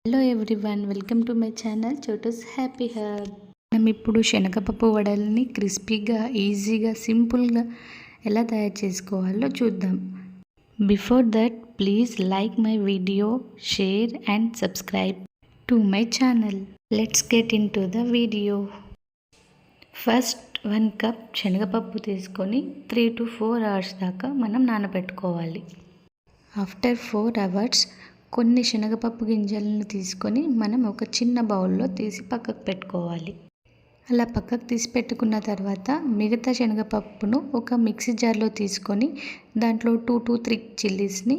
Hello everyone, welcome to my channel Chotu's happy herb. మనం ఇప్పుడు శనగపప్పు వడల్ని క్రిస్పీగా, ఈజీగా, సింపుల్గా ఎలా తయారు చేసుకోవాలో చూద్దాం. Before that please like my video, share and subscribe to my channel. Let's get in to the video. First 1 cup శనగపప్పు తీసుకొని 3 to 4 hours దాకా మనం నానబెట్టుకోవాలి. ఆఫ్టర్ 4 hours కొన్ని శనగపప్పు గింజలను తీసుకొని మనం ఒక చిన్న బౌల్లో తీసి పక్కకు పెట్టుకోవాలి. అలా పక్కకు తీసి పెట్టుకున్న తర్వాత మిగతా శనగపప్పును ఒక మిక్సీ జార్లో తీసుకొని దాంట్లో 2 to 3 చిల్లీస్ని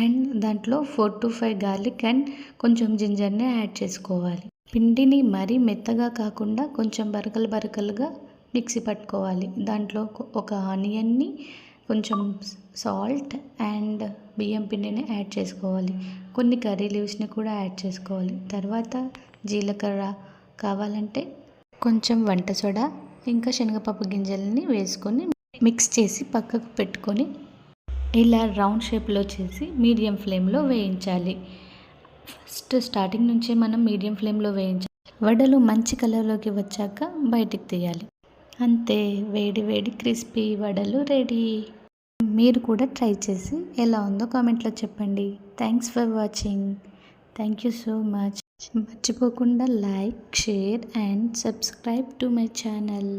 అండ్ దాంట్లో 4 to 5 గార్లిక్ అండ్ కొంచెం జింజర్ని యాడ్ చేసుకోవాలి. పిండిని మరీ మెత్తగా కాకుండా కొంచెం బరకలుగా మిక్సీ పట్టుకోవాలి. దాంట్లో ఒక ఆనియన్ని, కొంచెం సాల్ట్ అండ్ బియ్యం పిండిని యాడ్ చేసుకోవాలి. కొన్ని కర్రీ లీవ్స్ని కూడా యాడ్ చేసుకోవాలి. తర్వాత జీలకర్ర, కావాలంటే కొంచెం వంట సోడా, ఇంకా శనగపప్పు గింజలని వేసుకొని మిక్స్ చేసి పక్కకు పెట్టుకొని ఇలా రౌండ్ షేప్లో చేసి మీడియం ఫ్లేమ్లో వేయించాలి. ఫస్ట్ స్టార్టింగ్ నుంచే మనం మీడియం ఫ్లేమ్లో వేయించాలి. వడలు మంచి కలర్లోకి వచ్చాక బయటికి తీయాలి. అంతే, వేడి వేడి క్రిస్పీ వడలు రెడీ. మీరు కూడా ట్రై చేసి ఎలా ఉందో కామెంట్లో చెప్పండి. Thanks for watching. Thank you so much. మర్చిపోకుండా like, share and subscribe to my channel.